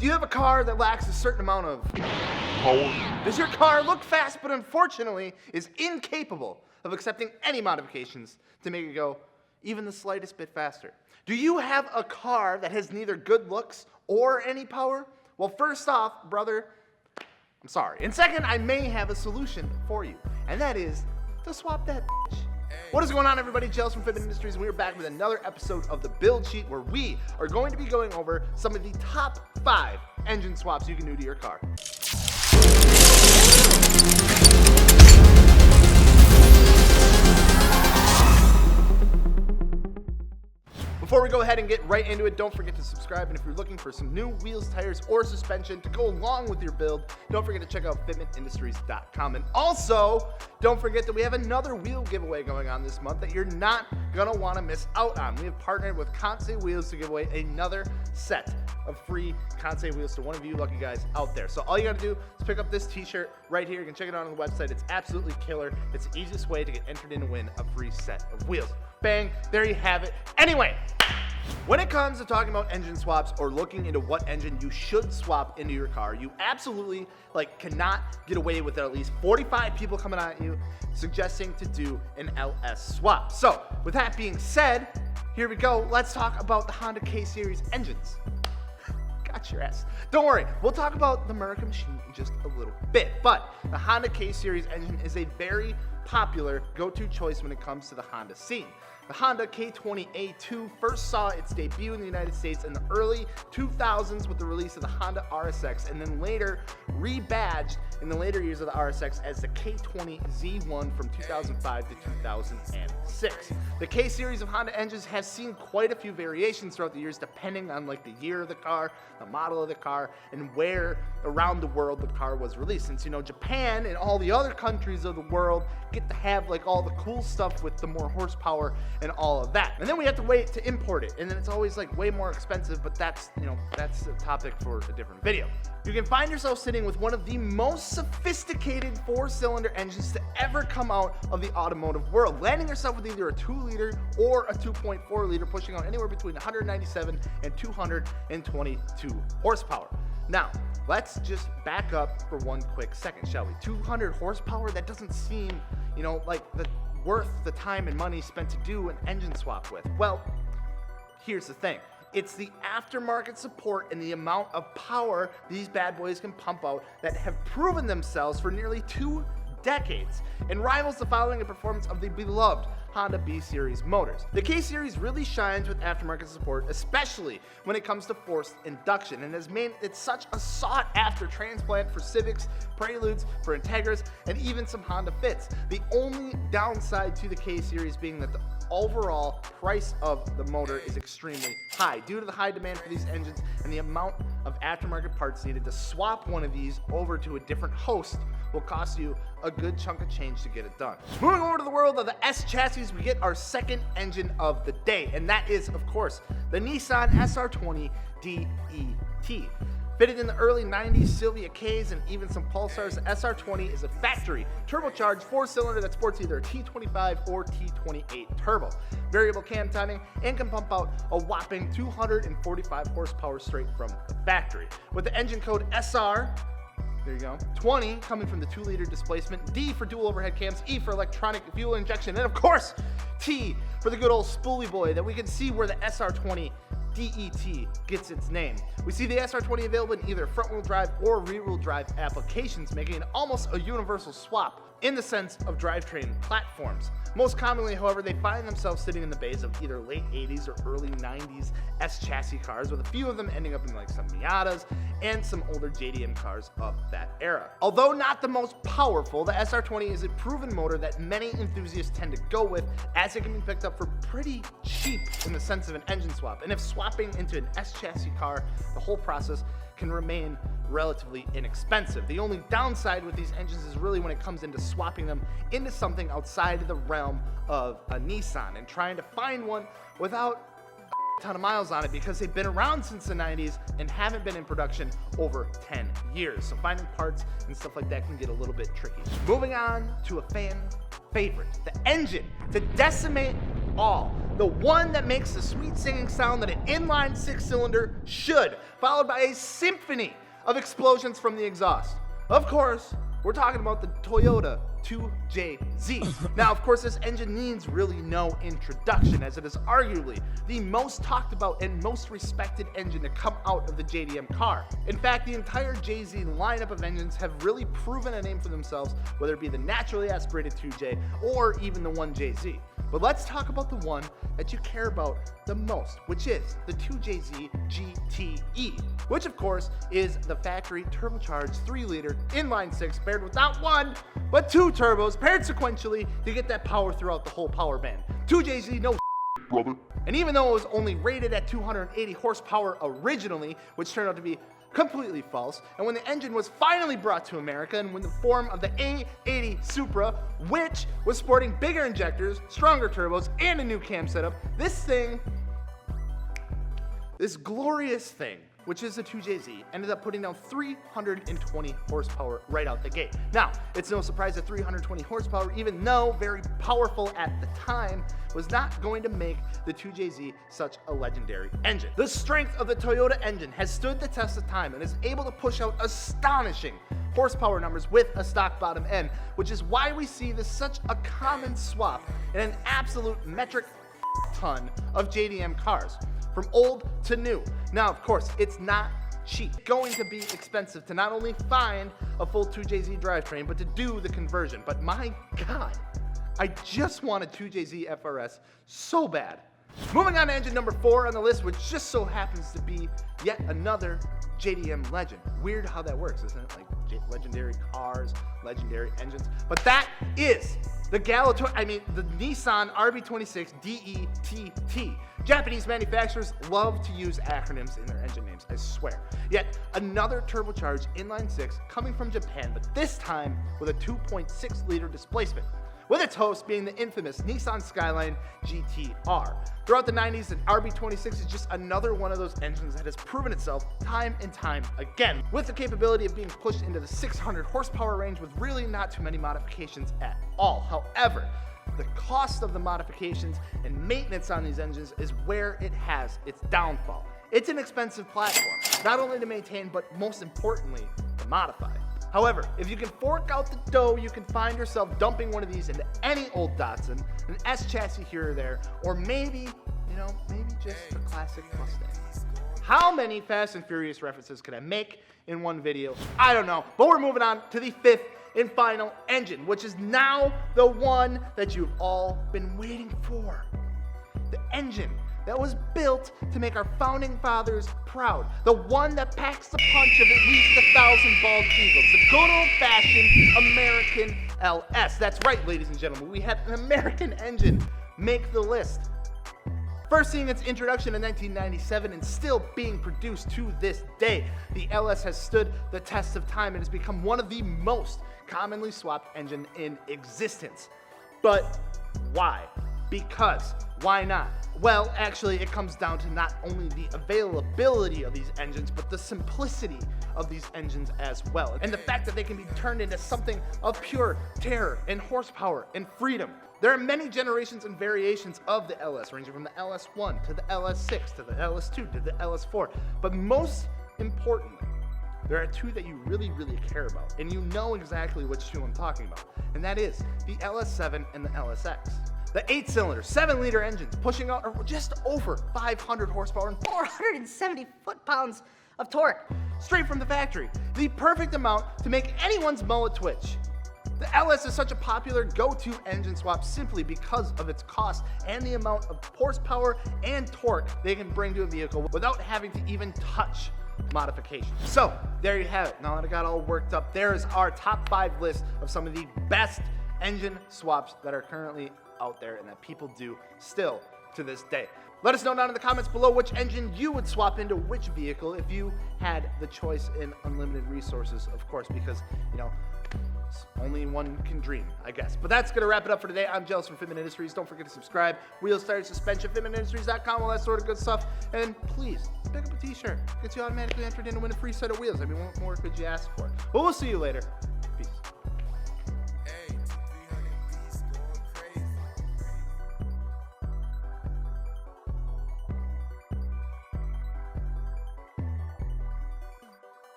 Do you have a car that lacks a certain amount of power? Does your car look fast but unfortunately is incapable of accepting any modifications to make it go even the slightest bit faster? Do you have a car that has neither good looks or any power? Well, first off, brother, I'm sorry. And second, I may have a solution for you, and that is to swap that bitch. What is going on, everybody? Jels from Fitment Industries, and we are back with another episode of the Build Sheet, where we are going to be going over some of the top 5 engine swaps you can do to your car. Before we go ahead and get right into it, don't forget to subscribe, and if you're looking for some new wheels, tires, or suspension to go along with your build, don't forget to check out fitmentindustries.com. And also, don't forget that we have another wheel giveaway going on this month that you're not gonna wanna miss out on. We have partnered with Conseil Wheels to give away another set of free Conseil wheels to one of you lucky guys out there. So all you gotta do is pick up this t-shirt right here. You can check it out on the website. It's absolutely killer. It's the easiest way to get entered in to win a free set of wheels. Bang, there you have it. Anyway, when it comes to talking about engine swaps or looking into what engine you should swap into your car, you absolutely cannot get away with at least 45 people coming at you suggesting to do an LS swap. So with that being said, here we go. Let's talk about the Honda K-Series engines. Got your ass. Don't worry, we'll talk about the American machine in just a little bit, but the Honda K-Series engine is a very popular go-to choice when it comes to the Honda scene. The Honda K20A2 first saw its debut in the United States in the early 2000s with the release of the Honda RSX, and then later rebadged in the later years of the RSX as the K20Z1 from 2005 to 2006. The K-series of Honda engines have seen quite a few variations throughout the years depending on the year of the car, the model of the car, and where around the world the car was released. Since Japan and all the other countries of the world get to have all the cool stuff with the more horsepower and all of that. And then we have to wait to import it, and then it's always way more expensive, but that's a topic for a different video. You can find yourself sitting with one of the most sophisticated 4-cylinder engines to ever come out of the automotive world, landing yourself with either a 2-liter or a 2.4-liter, pushing out anywhere between 197 and 222 horsepower. Now, let's just back up for one quick second, shall we? 200 horsepower, that doesn't seem, worth the time and money spent to do an engine swap with. Well, here's the thing. It's the aftermarket support and the amount of power these bad boys can pump out that have proven themselves for nearly 2 decades and rivals the following in performance of the beloved Honda B-Series motors. The K-Series really shines with aftermarket support, especially when it comes to forced induction, and has made it such a sought-after transplant for Civics, Preludes, for Integras, and even some Honda Fits. The only downside to the K-Series being that the overall price of the motor is extremely high due to the high demand for these engines and the amount of aftermarket parts needed to swap one of these over to a different host will cost you a good chunk of change to get it done. Moving over to the world of the S chassis, we get our second engine of the day, and that is, of course, the Nissan SR20 DET. Fitted in the early 90s Silvia Ks and even some Pulsars, the SR20 is a factory turbocharged 4-cylinder that sports either a T25 or T28 turbo, variable cam timing, and can pump out a whopping 245 horsepower straight from the factory. With the engine code SR, there you go, 20 coming from the 2-liter displacement, D for dual overhead cams, E for electronic fuel injection, and of course, T for the good old spoolie boy that we can see where the SR20 DET gets its name. We see the SR20 available in either front-wheel drive or rear-wheel drive applications, making it almost a universal swap in the sense of drivetrain platforms. Most commonly, however, they find themselves sitting in the bays of either late 80s or early 90s S chassis cars, with a few of them ending up in some Miatas and some older JDM cars of that era. Although not the most powerful, the SR20 is a proven motor that many enthusiasts tend to go with, as it can be picked up for pretty cheap in the sense of an engine swap. And if swapping into an S chassis car, the whole process can remain relatively inexpensive. The only downside with these engines is really when it comes into swapping them into something outside of the realm of a Nissan and trying to find one without a ton of miles on it, because they've been around since the 90s and haven't been in production over 10 years. So finding parts and stuff like that can get a little bit tricky. Moving on to a fan favorite, the engine to decimate all. The one that makes the sweet singing sound that an inline 6-cylinder should, followed by a symphony of explosions from the exhaust. Of course, we're talking about the Toyota 2JZ. Now, of course, this engine needs really no introduction, as it is arguably the most talked about and most respected engine to come out of the JDM car. In fact, the entire JZ lineup of engines have really proven a name for themselves, whether it be the naturally aspirated 2J or even the 1JZ. But let's talk about the one that you care about the most, which is the 2JZ GTE, which of course is the factory turbocharged 3-liter inline 6 paired with not one, but 2 turbos paired sequentially to get that power throughout the whole power band. 2JZ, no brother. And even though it was only rated at 280 horsepower originally, which turned out to be completely false, and when the engine was finally brought to America in the form of the A80 Supra, which was sporting bigger injectors, stronger turbos, and a new cam setup, this glorious thing, which is the 2JZ, ended up putting down 320 horsepower right out the gate. Now, it's no surprise that 320 horsepower, even though very powerful at the time, was not going to make the 2JZ such a legendary engine. The strength of the Toyota engine has stood the test of time and is able to push out astonishing horsepower numbers with a stock bottom end, which is why we see this such a common swap in an absolute metric ton of JDM cars, from old to new. Now, of course, it's not cheap. It's going to be expensive to not only find a full 2JZ drivetrain, but to do the conversion. But my God, I just want a 2JZ FRS so bad. Moving on to engine number 4 on the list, which just so happens to be yet another JDM legend. Weird how that works, isn't it? Like legendary cars, legendary engines. But that is the Nissan RB26 DETT. Japanese manufacturers love to use acronyms in their engine names, I swear. Yet another turbocharged inline 6 coming from Japan, but this time with a 2.6-liter displacement, with its host being the infamous Nissan Skyline GTR. Throughout the 90s, the RB26 is just another one of those engines that has proven itself time and time again, with the capability of being pushed into the 600 horsepower range with really not too many modifications at all. However, the cost of the modifications and maintenance on these engines is where it has its downfall. It's an expensive platform, not only to maintain, but most importantly, to modify. However, if you can fork out the dough, you can find yourself dumping one of these into any old Datsun, an S chassis here or there, or maybe just a classic Mustang. How many Fast and Furious references could I make in one video? I don't know, but we're moving on to the 5th and final engine, which is now the one that you've all been waiting for. The engine that was built to make our founding fathers proud. The one that packs the punch of at least 1,000 bald eagles. The good old-fashioned American LS. That's right, ladies and gentlemen, we had an American engine make the list. First seeing its introduction in 1997 and still being produced to this day, the LS has stood the test of time and has become one of the most commonly swapped engine in existence. But why? Because why not? Well, actually, it comes down to not only the availability of these engines, but the simplicity of these engines as well. And the fact that they can be turned into something of pure terror and horsepower and freedom. There are many generations and variations of the LS, ranging from the LS1 to the LS6 to the LS2 to the LS4. But most importantly, there are 2 that you really, really care about, and you know exactly which 2 I'm talking about, and that is the LS7 and the LSX. The 8-cylinder, 7-liter engines pushing out just over 500 horsepower and 470 foot-pounds of torque, straight from the factory. The perfect amount to make anyone's mullet twitch. The LS is such a popular go-to engine swap simply because of its cost and the amount of horsepower and torque they can bring to a vehicle without having to even touch modification. So there you have it. Now that I got all worked up, there is our top 5 list of some of the best engine swaps that are currently out there and that people do still to this day. Let us know down in the comments below which engine you would swap into which vehicle if you had the choice in unlimited resources, of course, because, only one can dream, I guess. But that's going to wrap it up for today. I'm Jealous from Fitment Industries. Don't forget to subscribe. Wheels, tires, suspension, fitmentindustries.com, all that sort of good stuff. And please, pick up a t-shirt. Gets you automatically entered in to win a free set of wheels. I mean, what more could you ask for? But we'll see you later.